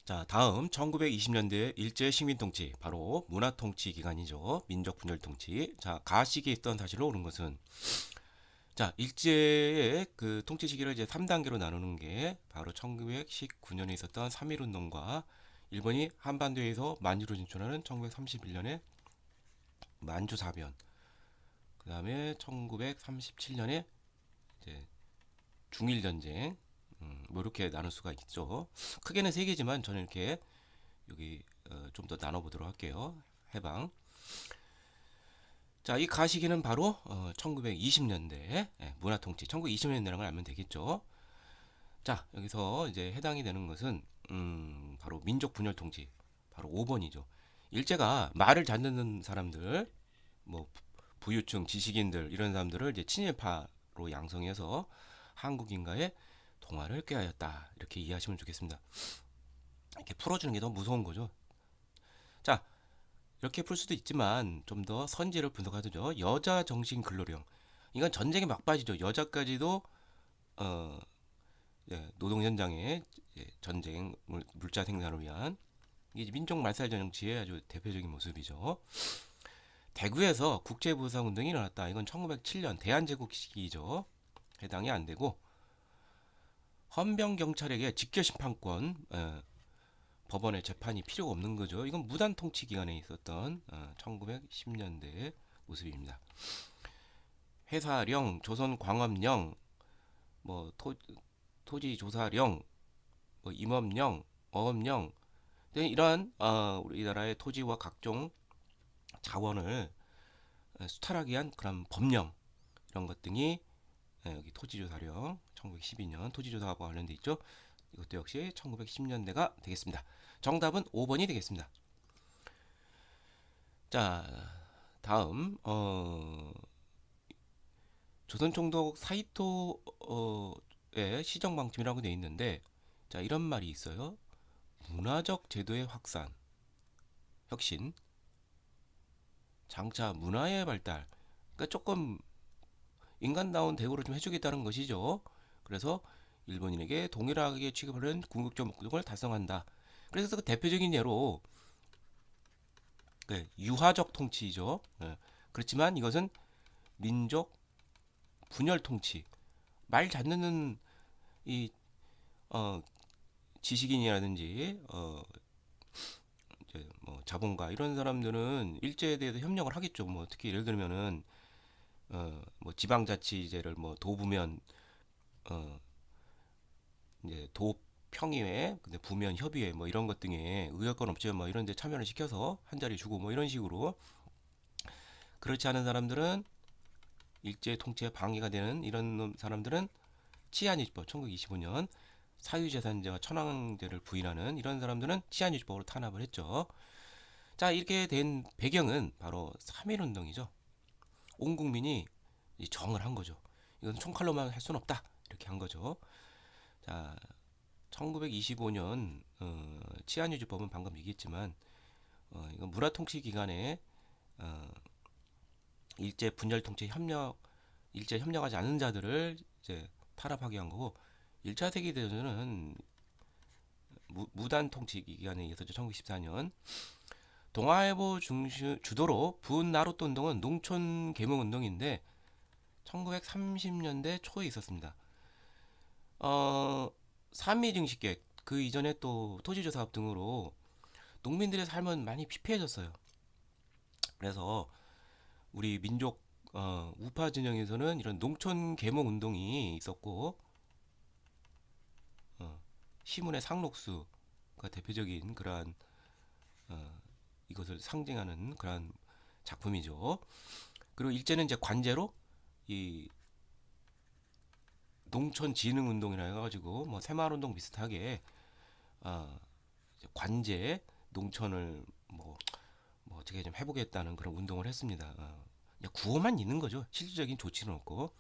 자, 다음 1920년대 일제 식민통치, 바로 문화통치 기간이죠. 민족분열통치. 자, 가시기에 있던 사실로 옳은 것은, 자, 일제의 그 통치 시기를 이제 3단계로 나누는 게 바로 1919년에 있었던 3.1운동과 일본이 한반도에서 만주로 진출하는 1931년에 만주사변, 그 다음에 1937년에 이제 중일전쟁, 뭐 이렇게 나눌 수가 있죠. 크게는 세 개지만 저는 이렇게 여기 좀 더 나눠보도록 할게요. 해방. 자, 이 가시기는 바로 1920년대 문화통치, 1920년대라는 걸 알면 되겠죠. 자, 여기서 이제 해당이 되는 것은 바로 민족분열통치, 바로 5번이죠. 일제가 말을 잘 듣는 사람들, 뭐 부유층, 지식인들 이런 사람들을 이제 친일파로 양성해서 한국인과의 동화를 꾀하였다. 이렇게 이해하시면 좋겠습니다. 이렇게 풀어주는 게 너무 무서운 거죠. 자, 이렇게 풀 수도 있지만 좀 더 선지를 분석하죠. 여자 정신 근로령. 이건 전쟁의 막바지죠. 여자까지도 어, 예, 노동 현장에 전쟁 물자 생산을 위한 이게 민족 말살 정치의 아주 대표적인 모습이죠. 대구에서 국제부상 운동이 일어났다. 이건 1907년 대한제국 시기죠. 해당이 안 되고 헌병 경찰에게 직결 심판권 법원의 재판이 필요가 없는 거죠. 이건 무단 통치 기간에 있었던 1910년대 모습입니다. 회사령, 조선광업령, 뭐 토지조사령, 뭐 임업령, 어업령 등 이러한 우리나라의 토지와 각종 자원을 수탈하기 위한 그런 법령 이런 것 등이 여기 토지조사령 1912년 토지조사하고 관련돼 있죠. 이것도 역시 1910년대가 되겠습니다. 정답은 5번이 되겠습니다. 자, 다음 조선총독 사이토의 시정방침이라고 되어 있는데 자 이런 말이 있어요. 문화적 제도의 확산, 혁신, 장차 문화의 발달. 그러니까 조금 인간다운 대우를 좀 해주겠다는 것이죠. 그래서 일본인에게 동일하게 취급하는 궁극적 목적을 달성한다. 그래서 그 대표적인 예로 유화적 통치죠. 그렇지만 이것은 민족 분열 통치. 말 잘 듣는 이 어, 지식인이라든지 이제 뭐 자본가 이런 사람들은 일제에 대해서 협력을 하겠죠. 뭐 특히 예를 들면은 뭐 지방자치제를 뭐 도부면 어, 이제 도 평의회, 근데 부면 협의회 뭐 이런 것 등에 의회권 업체 뭐 이런 데 참여를 시켜서 한 자리 주고 뭐 이런 식으로 그렇지 않은 사람들은 일제 통치에 방해가 되는 이런 사람들은 치안유지법 1925년 사유재산제와 천황제를 부인하는 이런 사람들은 치안유지법으로 탄압을 했죠. 자, 이렇게 된 배경은 바로 3.1운동이죠. 온 국민이 정을 한 거죠. 이건 총칼로만 할 수는 없다. 이렇게 한 거죠. 자, 1925년 치안유지법은 방금 얘기했지만 이건 문화통치 기간에 어, 일제 분열 통치 협력 일제 협력하지 않는 자들을 이제 탄압하게 한 거고 1차 세계 대전은 무단 통치 기간에 의해서죠. 1914년 동아일보 주도로 분나루토 운동은 농촌 계몽 운동인데 1930년대 초에 있었습니다. 어, 삼미 증식계획 그 이전에 또 토지조 사업 등으로 농민들의 삶은 많이 피폐해졌어요. 그래서 우리 민족 우파 진영에서는 이런 농촌 계몽 운동이 있었고 어, 시문의 상록수가 대표적인 그러한 이것을 상징하는 그러한 작품이죠. 그리고 일제는 이제 관제로 이 농촌 진흥 운동이라 해가지고 뭐 새마을운동 비슷하게 어, 관제 농촌을 뭐 어떻게 좀 해보겠다는 그런 운동을 했습니다. 그냥 구호만 있는 거죠. 실질적인 조치는 없고.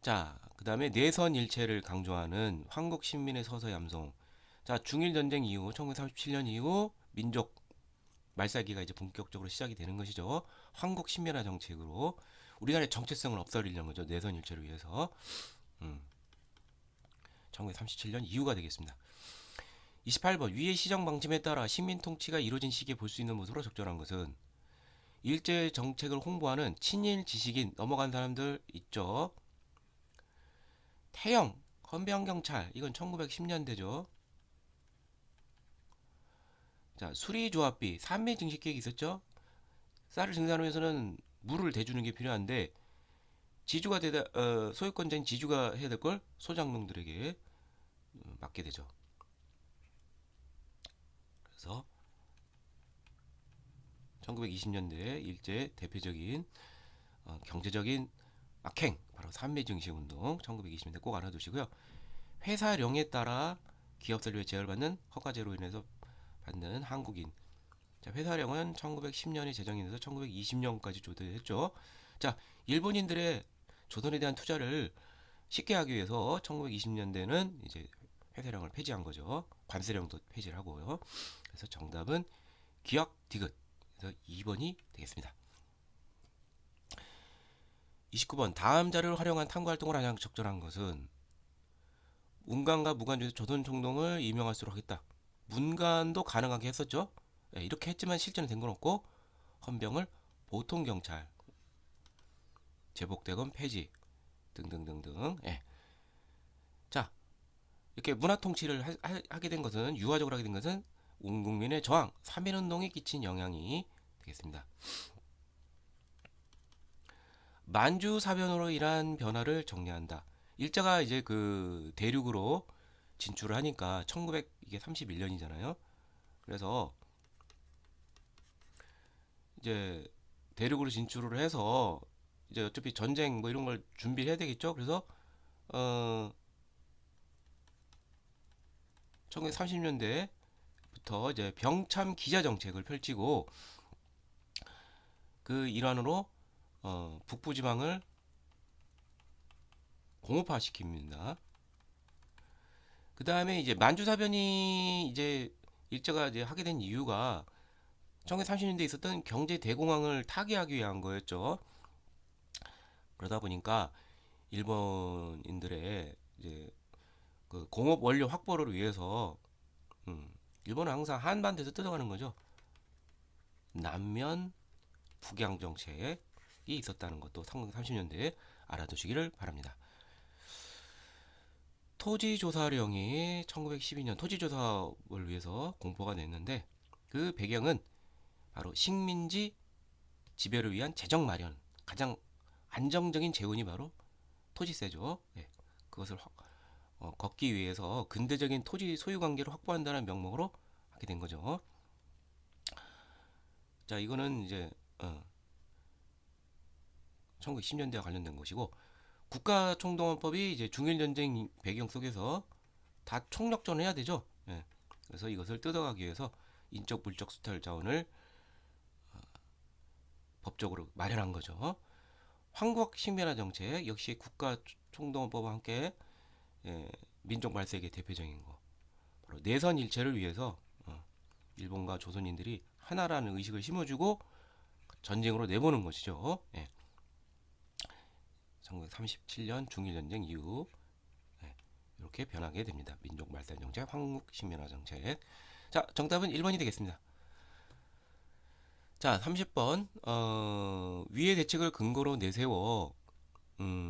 자, 그 다음에 내선 일체를 강조하는 황국 신민의 서서의 암송. 자, 중일 전쟁 이후 1937년 이후 민족 말살기가 이제 본격적으로 시작이 되는 것이죠. 황국 신민화 정책으로 우리나라의 정체성을 없애려는 거죠. 내선 일체를 위해서. 음, 1937년 이후가 되겠습니다. 28번 위의 시정 방침에 따라 식민 통치가 이루어진 시기에 볼 수 있는 모습으로 적절한 것은 일제 정책을 홍보하는 친일 지식인 넘어간 사람들 있죠. 태영 헌병경찰 이건 1910년대죠. 자 수리조합비 산미 증식계획이 있었죠. 쌀을 증산하기 위해서는 물을 대주는 게 필요한데 지주가 되다 소유권자인 지주가 해야 될 걸 소장농들에게 맡게 되죠. 그래서 1920년대 일제 대표적인 경제적인 악행 바로 산미증식운동 1920년대 꼭 알아두시고요. 회사령에 따라 기업설립에 제어를 받는 허가제로 인해서 받는 한국인. 자, 회사령은 1910년에 제정이 돼서 1920년까지 조대했죠. 자, 일본인들의 조선에 대한 투자를 쉽게 하기 위해서 1920년대는 이제 회사령을 폐지한 거죠. 관세령도 폐지를 하고요. 그래서 정답은 기역 디귿. 그래서 2번이 되겠습니다. 29번 다음 자료를 활용한 탐구 활동을 하냐 적절한 것은 문관과 무관 중에서 조선 총독을 임명할 수록 하겠다. 문관도 가능하게 했었죠. 예, 이렇게 했지만 실제는 된 건 없고 헌병을 보통 경찰, 제복대검 폐지 등등등등. 예. 자 이렇게 문화 통치를 하게 된 것은 유화적으로 하게 된 것은 온 국민의 저항, 3.1운동이 끼친 영향이 되겠습니다. 만주 사변으로 인한 변화를 정리한다. 일제가 이제 그 대륙으로 진출을 하니까 1931년이잖아요. 그래서 이제 대륙으로 진출을 해서 이제 어차피 전쟁 뭐 이런 걸 준비해야 되겠죠. 그래서 1930년대부터 이제 병참 기자 정책을 펼치고 그 일환으로 북부 지방을 공업화 시킵니다. 그 다음에 이제 만주사변이 이제 일제가 이제 하게 된 이유가 1930년대에 있었던 경제 대공황을 타개하기 위한 거였죠. 그러다 보니까 일본인들의 이제 그 공업 원료 확보를 위해서 일본은 항상 한반도에서 뜯어가는 거죠. 남면 북양 정책이 있었다는 것도 1930년대에 알아두시기를 바랍니다. 토지조사령이 1912년 토지조사를 위해서 공포가 냈는데 그 배경은 바로 식민지 지배를 위한 재정 마련 가장 안정적인 재원이 바로 토지세죠. 네, 그것을 걷기 위해서 근대적인 토지 소유 관계를 확보한다는 명목으로 하게 된 거죠. 자 이거는 이제 1910년대와 관련된 것이고 국가총동원법이 이제 중일전쟁 배경 속에서 다 총력전을 해야 되죠. 예. 그래서 이것을 뜯어가기 위해서 인적 물적 수탈 자원을 법적으로 마련한 거죠. 황국 식민화 정책 역시 국가총동원법과 함께 민족 말세의 대표적인 거. 바로 내선 일체를 위해서 일본과 조선인들이 하나라는 의식을 심어주고 전쟁으로 내보는 것이죠. 예. 1937년 중일전쟁 이후 이렇게 변하게 됩니다. 민족 말살 정책, 황국 식민화 정책. 자, 정답은 1번이 되겠습니다. 자, 30번. 위의 대책을 근거로 내세워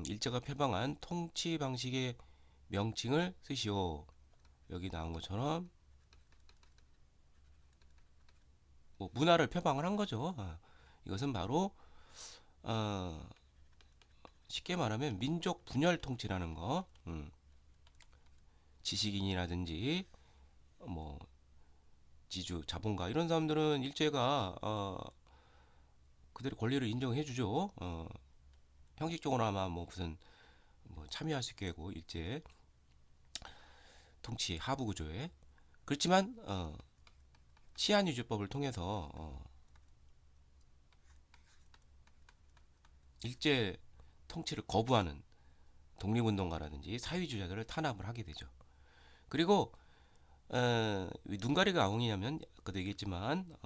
일제가 표방한 통치 방식의 명칭을 쓰시오. 여기 나온 것처럼 뭐 문화를 표방을 한 거죠. 이것은 바로 쉽게 말하면 민족 분열 통치라는 거. 지식인이라든지 뭐 지주, 자본가 이런 사람들은 일제가 그들의 권리를 인정해 주죠. 형식적으로 아마 뭐 무슨 뭐 참여할 수 있게 하고 일제 통치 하부 구조에 그렇지만 치안유지법을 통해서 일제 통치를 거부하는 독립운동가라든지 사회주의자들을 탄압을 하게 되죠. 그리고 눈가리가 아웅이냐면 아까도 얘기했지만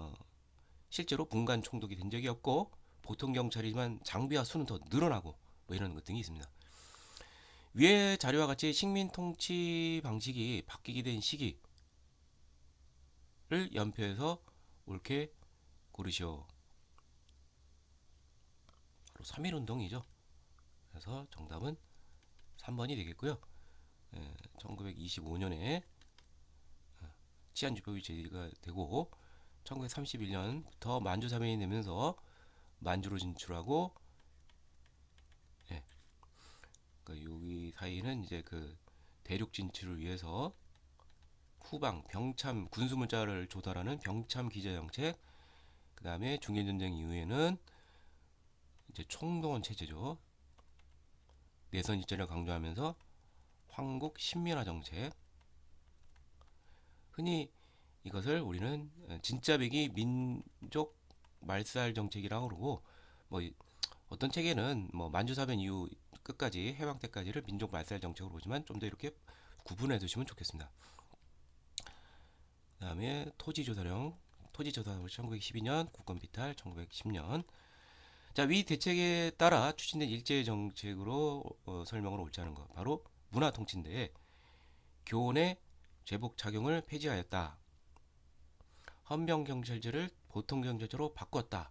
실제로 분간 총독이 된 적이 없고 보통 경찰이지만 장비와 수는 더 늘어나고 뭐 이런 것 등이 있습니다. 위의 자료와 같이 식민 통치 방식이 바뀌게 된 시기 연표해서 옳게 고르시오. 바로 3.1운동이죠. 그래서 정답은 3번이 되겠고요. 1925년에 치안주법이 제기가 되고 1931년부터 만주 사변이 되면서 만주로 진출하고, 예, 그러니까 여기 사이는 이제 그 대륙 진출을 위해서 후방 병참 군수물자를 조달하는 병참 기자 정책, 그 다음에 중일전쟁 이후에는 이제 총동원 체제죠. 내선 일자를 강조하면서 황국 신민화 정책, 흔히 이것을 우리는 진짜배기 민족 말살 정책이라고 그러고, 뭐 어떤 책에는 뭐 만주사변 이후 끝까지 해방 때까지를 민족 말살 정책으로 보지만 좀 더 이렇게 구분해 두시면 좋겠습니다. 그다음에 토지조사령 1912년, 국권비탈 1910년. 자, 위 대책에 따라 추진된 일제 정책으로 설명을 옳지 않은 것, 바로 문화통치인데 교원의 제복 착용을 폐지하였다. 헌병경찰제를 보통경찰제로 바꿨다.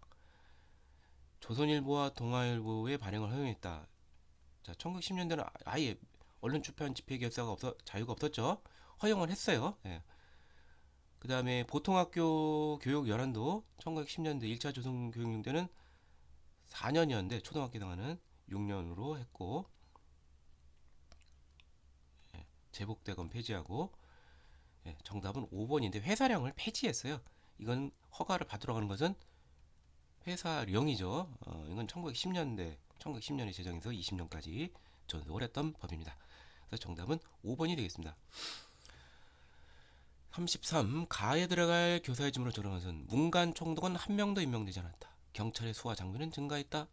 조선일보와 동아일보의 발행을 허용했다. 자, 1910년대는 아예 언론 출판 집회 결사가 자유가 없었죠. 허용을 했어요. 예. 그 다음에 보통학교 교육 연한도 1910년대 1차 조선교육연대는 4년이었는데 초등학교 등하는 6년으로 했고, 예, 제복대검 폐지하고, 예, 정답은 5번인데 회사령을 폐지했어요. 이건 허가를 받으러 가는 것은 회사령이죠. 이건 1910년에 제정해서 20년까지 존속을 했던 법입니다. 그래서 정답은 5번이 되겠습니다. 33. 가에 들어갈 교사의 짐으로 조정한 것은 문간 총독은 한 명도 임명되지 않았다. 경찰의 수와 장비는 증가했다.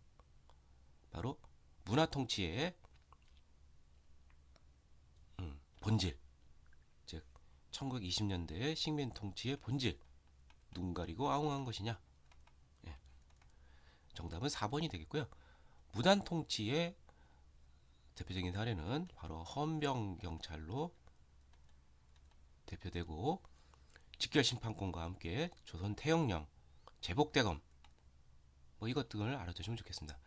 바로 문화통치의 본질, 즉 1920년대 식민통치의 본질, 눈 가리고 아웅한 것이냐. 예, 정답은 4번이 되겠고요. 무단통치의 대표적인 사례는 바로 헌병경찰로 대표되고, 직결심판권과 함께 조선 태영령, 제복대검, 뭐 이것 등을 알아두시면 좋겠습니다.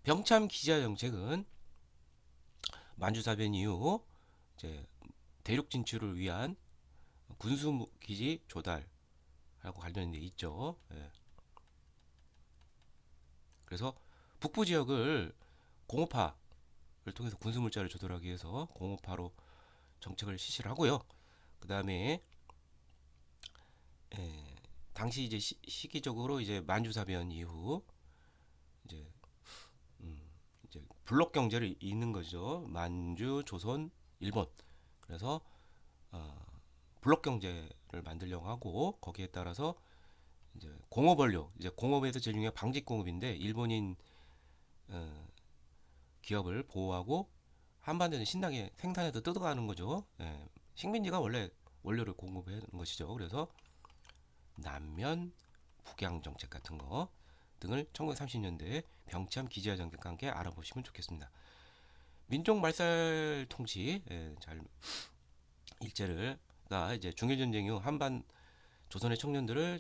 병참 기자 정책은 만주사변 이후 이제 대륙 진출을 위한 군수 기지 조달하고 관련돼 있죠. 예. 그래서 북부 지역을 공업화를 통해서 군수물자를 조달하기 위해서 공업화로 정책을 실시를 하고요. 그 다음에 당시 이제 시기적으로 이제 만주사변 이후 이제 이제 블록 경제를 잇는 거죠. 만주, 조선, 일본. 그래서 블록 경제를 만들려고 하고, 거기에 따라서 이제 공업 원료, 이제 공업에서 제일 중요한 방직 공업인데 일본인 기업을 보호하고 한반도는 신나게 생산해서 뜯어가는 거죠. 예, 식민지가 원래 원료를 공급해 는 것이죠. 그래서 남면 북양 정책 같은 거 등을 1930년대 병참 기지화 정책과 함께 알아보시면 좋겠습니다. 민족 말살 통치, 잘 일제가 이제 중일전쟁 이후 한반 조선의 청년들을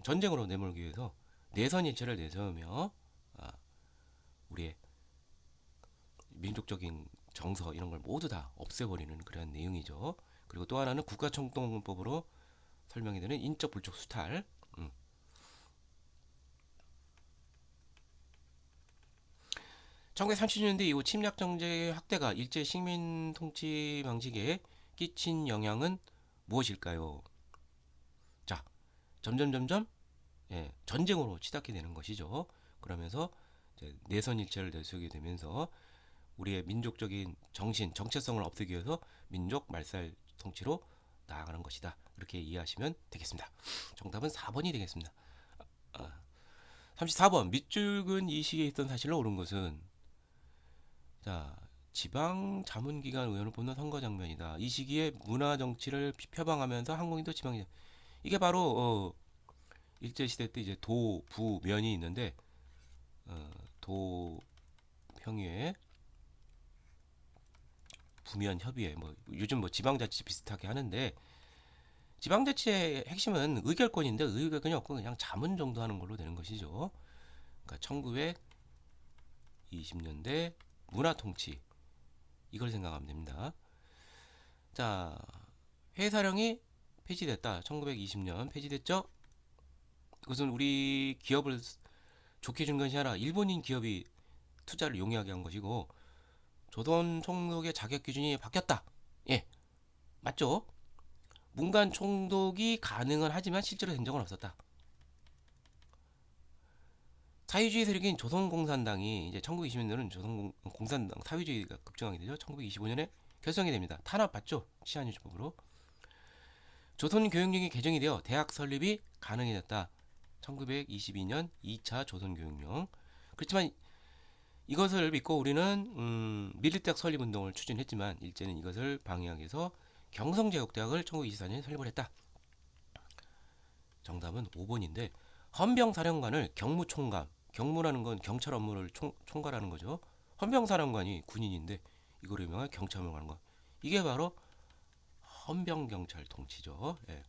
전쟁으로 내몰기 위해서 내선 일체를 내세우며 우리의 민족적인 정서 이런 걸 모두 다 없애버리는 그런 내용이죠. 그리고 또 하나는 국가총동원법으로 설명이 되는 인적 불적 수탈. 1930년대 이후 침략 정책의 확대가 일제 식민 통치 방식에 끼친 영향은 무엇일까요? 자, 점점 전쟁으로 치닫게 되는 것이죠. 그러면서 이제 내선 일체를 내세우게 되면서 우리의 민족적인 정신, 정체성을 없애기 위해서 민족 말살 통치로 나아가는 것이다. 이렇게 이해하시면 되겠습니다. 정답은 4번이 되겠습니다. 34번. 밑줄근 이 시기에 있던 사실로 옳은 것은, 자, 지방 자문기관 의원을 뽑는 선거 장면이다. 이 시기에 문화 정치를 표방하면서 한국인도 지방, 이게 바로 일제 시대 때 이제 도, 부, 면이 있는데 도 평의회, 부면 협의회, 뭐 요즘 뭐 지방자치 비슷하게 하는데 지방자치의 핵심은 의결권인데 의결권이 없고 그냥 자문 정도 하는 걸로 되는 것이죠. 그러니까 1920년대 문화통치 이걸 생각하면 됩니다. 자, 회사령이 폐지됐다. 1920년 폐지됐죠? 그것은 우리 기업을 좋게 준 것이 아니라 일본인 기업이 투자를 용이하게 한 것이고 조선 총독의 자격 기준이 바뀌었다. 예, 맞죠? 문간 총독이 가능은 하지만 실제로 된 적은 없었다. 사회주의 세력인 조선공산당이 이제 1920년에는 조선공산당 사회주의가 급증하게 되죠. 1925년에 결성이 됩니다. 탄압받죠. 치안유지법으로. 조선교육령이 개정이 되어 대학 설립이 가능해졌다. 1922년 2차 조선교육령. 그렇지만 이것을 믿고 우리는 밀리대학 설립운동을 추진했지만 일제는 이것을 방해하기 위해서 경성제국대학을 1924년에 설립을 했다. 정답은 5번인데 헌병사령관을 경무총감, 경무라는 건 경찰 업무를 총괄하는 거죠. 헌병사령관이 군인인데 이걸 유명한 경찰을 하는 거. 이게 바로 헌병경찰 통치죠. 예.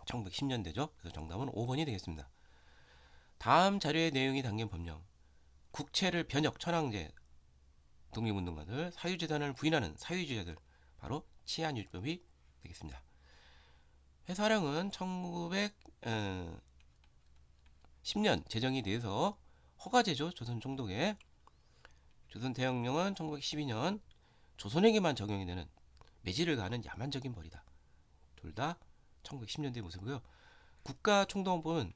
1910년대죠. 그래서 정답은 5번이 되겠습니다. 다음 자료의 내용이 담긴 법령. 국채를 변역 천황제 독립운동가들 사유재산을 부인하는 사유주의자들 바로 치안유지법이 되겠습니다. 회사령은 1910년 제정이 돼서 허가제죠. 조선 총독에. 조선 대혁령은 1912년 조선에게만 적용이 되는 매질을 가는 야만적인 벌이다. 둘 다 1910년대 모습이고요. 국가총독법은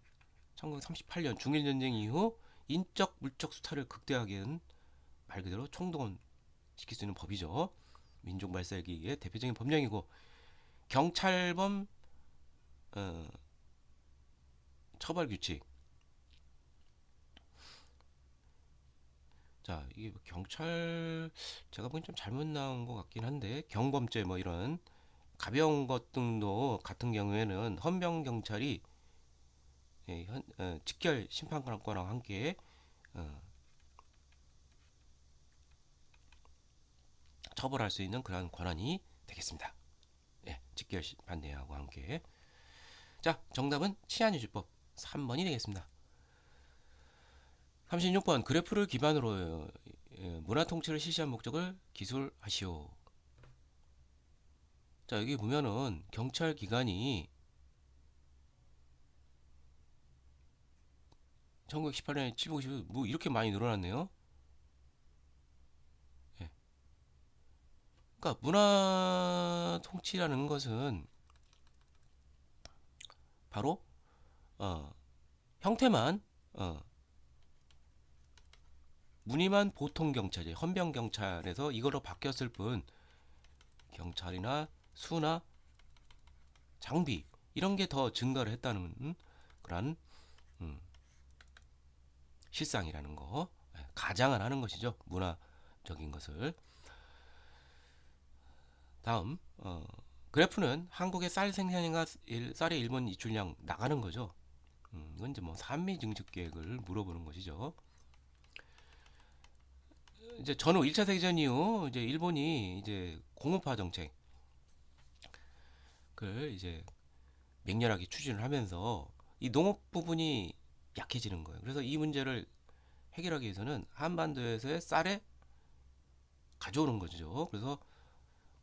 1938년 중일전쟁 이후 인적 물적 수탈을 극대화하게 한 말 그대로 총동원 시킬 수 있는 법이죠. 민족 말살기의 대표적인 법령이고 경찰범 처벌 규칙. 자, 이게 경찰 제가 보기엔 좀 잘못 나온 것 같긴 한데 경범죄 뭐 이런 가벼운 것 등도 같은 경우에는 헌병 경찰이 직결 심판관과 함께 어, 처벌할 수 있는 그러한 권한이 되겠습니다. 예, 직결 심판대하고 함께. 자, 정답은 치안유지법 3번이 되겠습니다. 36번 그래프를 기반으로 문화통치를 실시한 목적을 기술하시오. 자, 여기 보면은 경찰 기관이 1918년에 750, 뭐 이렇게 많이 늘어났네요. 예. 그러니까 문화통치라는 것은 바로 어, 형태만 무늬만 보통 경찰이 헌병 경찰에서 이걸로 바뀌었을 뿐 경찰이나 수나 장비 이런 게 더 증가를 했다는 그런 음, 실상이라는 거 가장을 하는 것이죠. 문화적인 것을. 다음 그래프는 한국의 쌀 생산량과 쌀의 일본 이출량 나가는 거죠. 이건 이제 뭐 산미 증축 계획을 물어보는 것이죠. 이제 전후 1차 세계전 이후 이제 일본이 이제 공업화 정책을 이제 맹렬하게 추진을 하면서 이 농업 부분이 약해지는 거예요. 그래서 이 문제를 해결하기 위해서는 한반도에서의 쌀에 가져오는 거죠. 그래서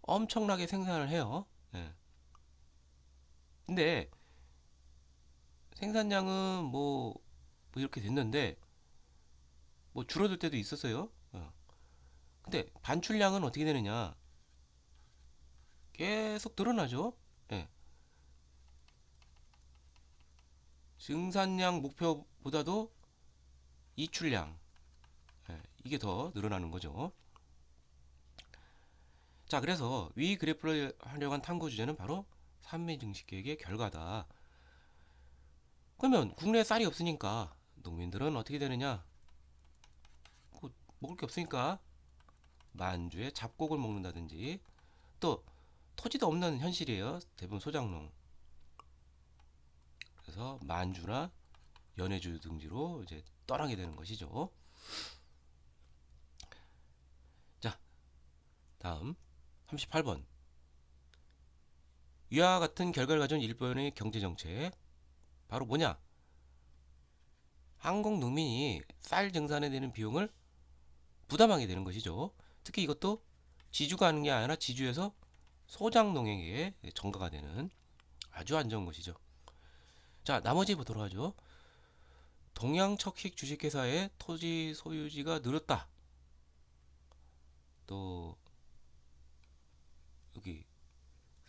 엄청나게 생산을 해요. 예. 근데 생산량은 뭐 이렇게 됐는데 뭐 줄어들 때도 있었어요. 근데 반출량은 어떻게 되느냐? 계속 늘어나죠. 예. 생산량 목표보다도 이출량 이게 더 늘어나는 거죠. 자, 그래서 위 그래프를 활용한 탐구 주제는 바로 산미 증식 계획의 결과다. 그러면 국내에 쌀이 없으니까 농민들은 어떻게 되느냐? 먹을 게 없으니까 만주에 잡곡을 먹는다든지 또 토지도 없는 현실이에요. 대부분 소작농. 그래서 만주나 연해주 등지로 이제 떠나게 되는 것이죠. 자, 다음 38번. 이와 같은 결과를 가져온 일본의 경제 정책 바로 뭐냐? 한국 농민이 쌀 증산에 되는 비용을 부담하게 되는 것이죠. 특히 이것도 지주가 하는 게 아니라 지주에서 소작농에게 전가가 되는 아주 안 좋은 것이죠. 자, 나머지 보도록 하죠. 동양척식 주식회사의 토지 소유지가 늘었다. 또 여기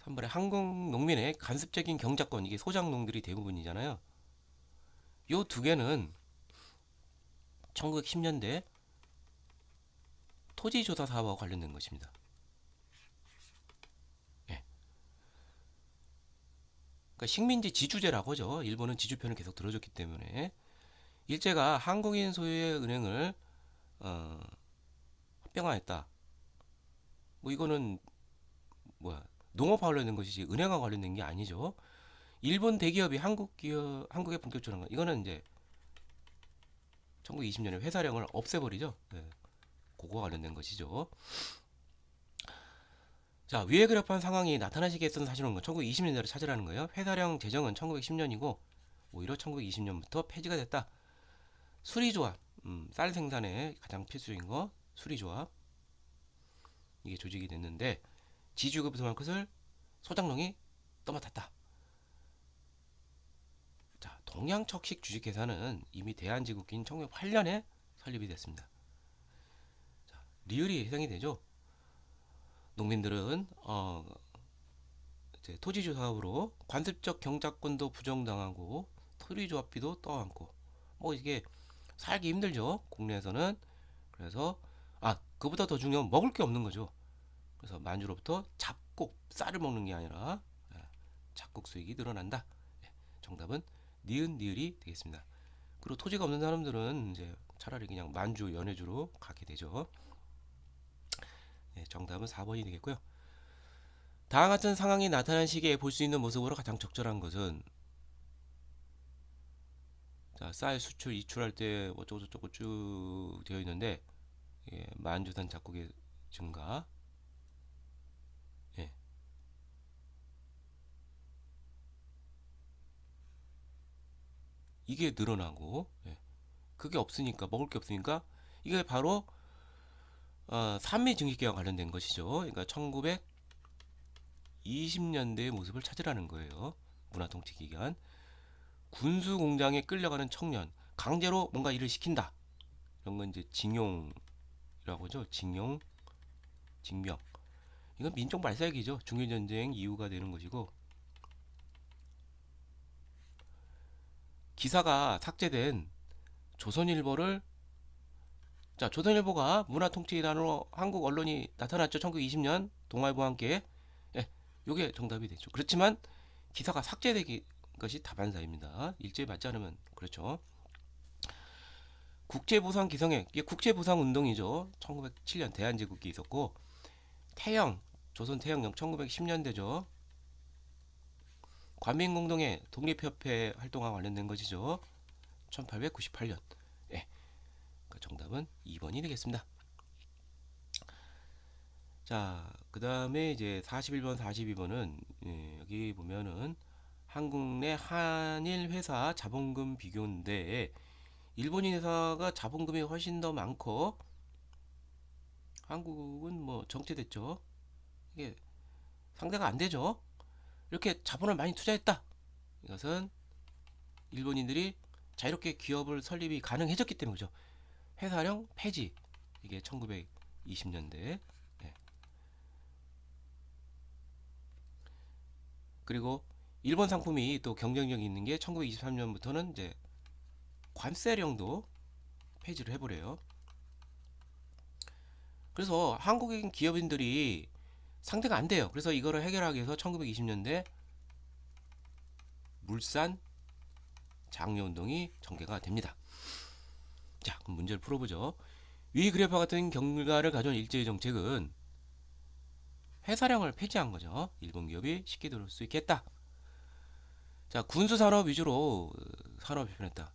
3번에 한국 농민의 간섭적인 경작권, 이게 소작농들이 대부분이잖아요. 요 두 개는 1910년대 토지조사 사업과 관련된 것입니다. 예. 그러니까 식민지 지주제라고 하죠. 일본은 지주편을 계속 들어줬기 때문에 일제가 한국인 소유의 은행을 어, 합병화했다. 뭐 이거는 뭐야, 농업과 관련된 것이지 은행과 관련된 게 아니죠. 일본 대기업이 한국에 본격적으로 한 거. 이거는 이제 1920년에 회사령을 없애버리죠. 네, 그거와 관련된 것이죠. 자, 위에 그래프한 상황이 나타나시게 했던 사실은 1920년대로 찾으라는 거예요. 회사령 제정은 1910년이고 오히려 1920년부터 폐지가 됐다. 수리조합, 쌀 생산에 가장 필수적인 거 수리조합, 이게 조직이 됐는데 지주급 마켓을 소장농이 떠맡았다. 자, 동양척식 주식회사는 이미 대한제국기인 1908년에 설립이 됐습니다. 자, 리을이 해당이 되죠. 농민들은 이제 토지주 사업으로 관습적 경작권도 부정당하고 토지조합비도 떠안고 뭐 이게 살기 힘들죠. 국내에서는. 그래서 그보다 더 중요한 먹을 게 없는 거죠. 그래서 만주로부터 잡곡 쌀을 먹는 게 아니라 잡곡 수익이 늘어난다. 정답은 니은 니을이 되겠습니다. 그리고 토지가 없는 사람들은 이제 차라리 그냥 만주 연해주로 가게 되죠. 정답은 4번이 되겠고요. 다음 같은 상황이 나타난 시기에 볼 수 있는 모습으로 가장 적절한 것은, 자, 쌀 수출 이출할 때 어쩌고저쩌고 쭉 되어 있는데 만주산 작곡의 증가, 예, 이게 늘어나고, 그게 없으니까 먹을 게 없으니까 이게 바로 산미 증식기와 관련된 것이죠. 그러니까 1920년대의 모습을 찾으라는 거예요. 문화통치 기간. 군수 공장에 끌려가는 청년, 강제로 뭔가 일을 시킨다. 이런 건 이제 징용이라고 하죠. 징용, 징병. 이건 민족 말살기죠. 중일전쟁 이유가 되는 것이고, 기사가 삭제된 조선일보를, 자, 조선일보가 문화통치기관으로 한국 언론이 나타났죠. 1920년 동아일보와 함께. 요게 정답이 되죠. 그렇지만 기사가 삭제된 것이 다반사입니다. 일제히 맞지 않으면 그렇죠. 국제보상 기성회, 이게 국제보상 운동이죠. 1907년 대한제국이 있었고, 태영, 조선 태영령 1910년대죠. 관민공동회 독립협회 활동과 관련된 것이죠. 1898년. 예, 그 정답은 2번이 되겠습니다. 자, 그 다음에 이제 41번, 42번은 여기 보면은 한국 내 한일 회사 자본금 비교인데 일본인 회사가 자본금이 훨씬 더 많고 한국은 뭐 정체됐죠. 이게 상대가 안 되죠. 이렇게 자본을 많이 투자했다. 이것은 일본인들이 자유롭게 기업을 설립이 가능해졌기 때문이죠. 회사령 폐지. 이게 1920년대. 그리고 일본 상품이 또 경쟁력이 있는 게 1923년부터는 이제 관세령도 폐지를 해버려요. 그래서 한국인 기업인들이 상대가 안 돼요. 그래서 이거를 해결하기 위해서 1920년대 물산 장려운동이 전개가 됩니다. 자, 그럼 문제를 풀어보죠. 위 그래프와 같은 결과를 가져온 일제의 정책은 회사령을 폐지한 거죠. 일본 기업이 쉽게 들어올 수 있겠다. 자, 군수산업 위주로 산업이 변했다.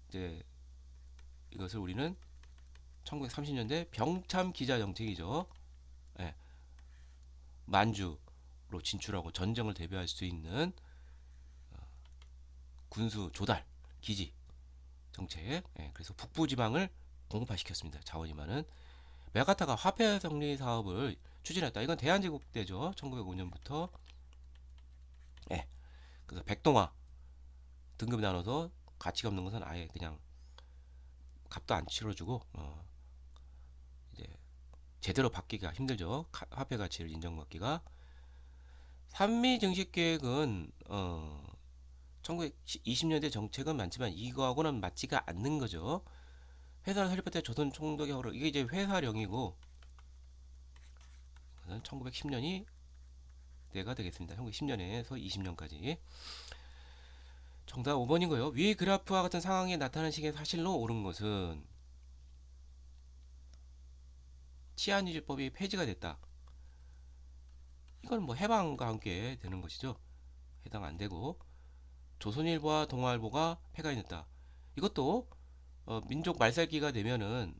이제 이것을 우리는 1930년대 병참 기자 정책이죠. 예, 만주로 진출하고 전쟁을 대비할 수 있는 군수 조달 기지 정책. 예, 그래서 북부 지방을 공급화시켰습니다. 자원이 많은 메가타가 화폐 정리 사업을 추진했다. 이건 대한제국 때죠. 1905년부터. 예, 그래서 백동화 등급 나눠서 가치가 없는 것은 아예 그냥 값도 안 치러주고 이제 제대로 받기가 힘들죠. 화폐 가치를 인정받기가. 산미 증식 계획은 1920년대 정책은 많지만 이거하고는 맞지가 않는 거죠. 회사를 설립할 때 조선 총독의 허락, 이게 이제 회사령이고 1910년이 때가 되겠습니다. 1910년에서 20년까지. 정답 5번이고요. 위 그래프와 같은 상황에 나타나는 시기에 사실로 옳은 것은 치안유지법이 폐지가 됐다. 이건 뭐 해방과 함께 되는 것이죠. 해당 안 되고 조선일보와 동아일보가 폐간이 됐다. 이것도 민족 말살기가 되면은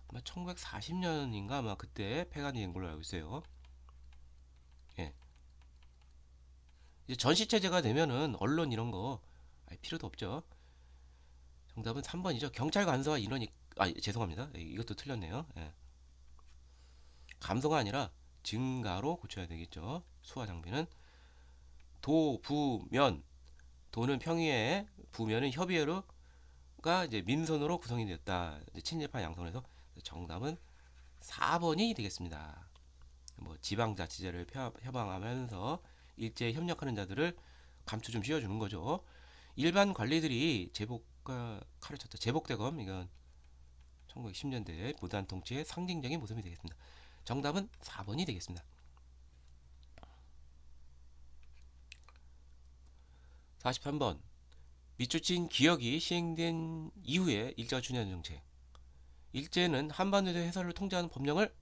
아마 1940년인가 아마 그때 폐간이 된 걸로 알고 있어요. 예. 이제 전시 체제가 되면은 언론 이런 거 필요도 없죠. 정답은 3번이죠. 경찰 관서와 인원이 죄송합니다. 이것도 틀렸네요. 예. 감소가 아니라 증가로 고쳐야 되겠죠. 수화 장비는 도, 부, 면. 도는 평의회, 부면은 협의회로가 이제 민선으로 구성이 되었다. 친일파 양성에서 정답은 4번이 되겠습니다. 뭐 지방자치제를 협항하면서 일제에 협력하는 자들을 감투 좀 씌워주는 거죠. 일반 관리들이 제복과 칼을 쳤다. 제복대검 이건 1910년대 무단 통치의 상징적인 모습이 되겠습니다. 정답은 4번이 되겠습니다. 43번 미추진 기역이 시행된 이후에 일제가 준하는 정책. 일제는 한반도에서 해사를 통제하는 법령을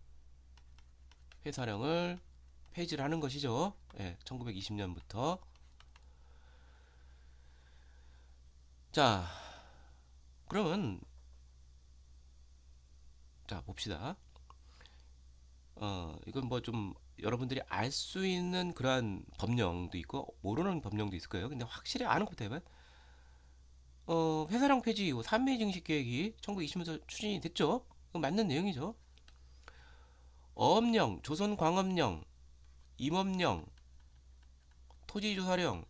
회사령을 폐지를 하는 것이죠. 예, 1920년부터. 자, 그러면 자 봅시다. 이건 뭐 좀 여러분들이 알 수 있는 그러한 법령도 있고 모르는 법령도 있을 거예요. 근데 확실히 아는 것부터 해봐요. 회사령 폐지 이후 삼미 증식 계획이 1920년부터 추진이 됐죠. 맞는 내용이죠. 어업령, 조선광업령, 임업령, 토지조사령,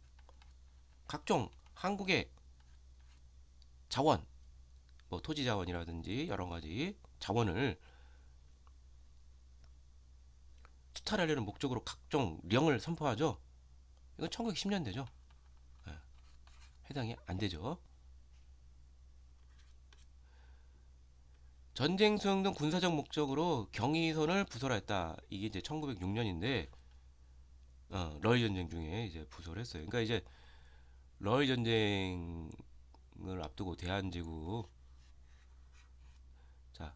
각종 한국의 자원, 뭐 토지 자원이라든지 여러 가지 자원을 수탈하려는 목적으로 각종 령을 선포하죠. 이건 1910년대죠. 해당이 안 되죠. 전쟁 수행 등 군사적 목적으로 경의선을 부설했다. 이게 이제 1906년인데 러일 전쟁 중에 이제 부설을 했어요. 그러니까 이제 러일 전쟁을 앞두고 대한제국 자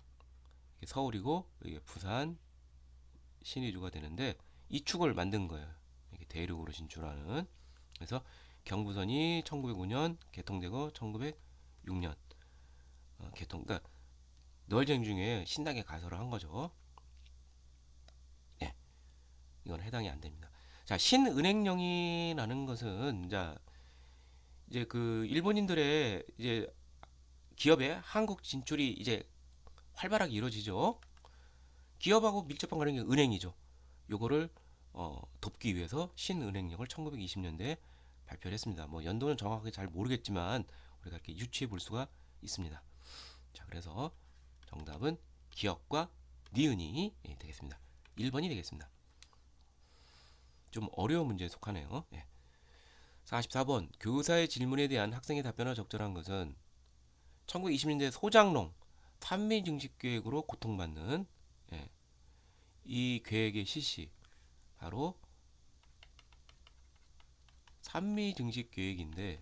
서울이고 이게 부산 신의주가 되는데 이 축을 만든 거예요. 이게 대륙으로 진출하는. 그래서 경부선이 1905년 개통되고 1906년 개통. 그러니까 러일 전쟁 중에 신나게 가설을 한 거죠. 예, 이건 해당이 안 됩니다. 자, 신은행령이라는 것은 자 이제 그 일본인들의 이제 기업의 한국 진출이 이제 활발하게 이루어지죠. 기업하고 밀접한 관련이 은행이죠. 요거를 돕기 위해서 신은행령을 1920년대에 발표를 했습니다. 뭐 연도는 정확하게 잘 모르겠지만 우리가 이렇게 유추해 볼 수가 있습니다. 자, 그래서 정답은 기업과 니은이 되겠습니다. 1번이 되겠습니다. 좀 어려운 문제에 속하네요. 예. 44번 교사의 질문에 대한 학생의 답변을 적절한 것은 1920년대 소장농 산미증식계획으로 고통받는 이 계획의 실시 바로 산미증식계획인데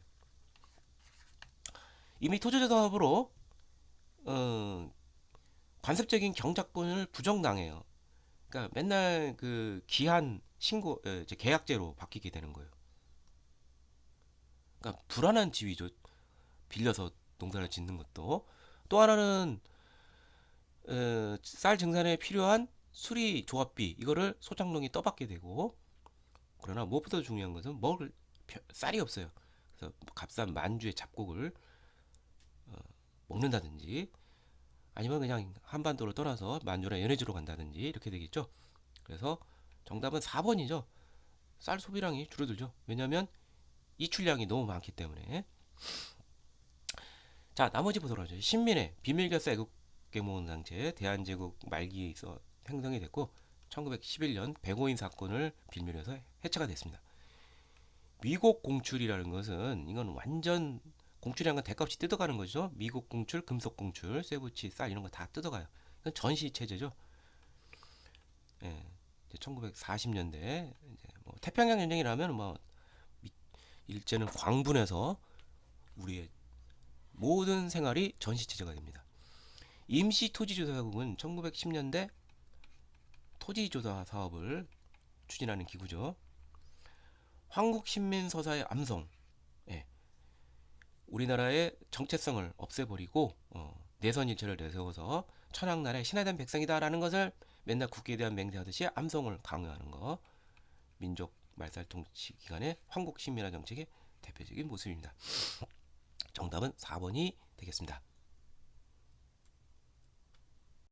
이미 토지조사업으로 관습적인 경작권을 부정당해요. 그러니까 맨날 그 기한 신고 계약제로 바뀌게 되는 거예요. 그러니까 불안한 지위죠. 빌려서 농사를 짓는 것도. 또 하나는 쌀 증산에 필요한 수리 조합비 이거를 소장농이 떠받게 되고 그러나 무엇보다 중요한 것은 먹을 쌀이 없어요. 그래서 값싼 만주의 잡곡을 먹는다든지 아니면 그냥 한반도를 떠나서 만주나 연해주로 간다든지 이렇게 되겠죠. 그래서 정답은 4번이죠. 쌀 소비량이 줄어들죠. 왜냐하면 이출량이 너무 많기 때문에. 자, 나머지 보도록 하죠. 신민의 비밀결사 애국계몽당체 대한제국 말기에 있어 형성이 됐고 1911년 백오인 사건을 빌미로 해서 해체가 됐습니다. 미국 공출이라는 것은 이건 완전 공출이란 건 대값이 뜯어가는 거죠. 미국 공출, 금속 공출, 쇠붙이, 쌀 이런 거 다 뜯어가요. 이건 전시 체제죠. 예, 1940년대 뭐 태평양 전쟁이라면 뭐 일제는 광분해서 우리의 모든 생활이 전시 체제가 됩니다. 임시토지조사국은 1910년대 토지조사 사업을 추진하는 기구죠. 한국신민서사의 암송, 예, 우리나라의 정체성을 없애버리고 내선일체를 내세워서 천황나라의 신하된 백성이다라는 것을 맨날 국기에 대한 맹세하듯이 암송을 강요하는 거, 민족 말살 통치 기간의 한국신민화 정책의 대표적인 모습입니다. 정답은 4번이 되겠습니다.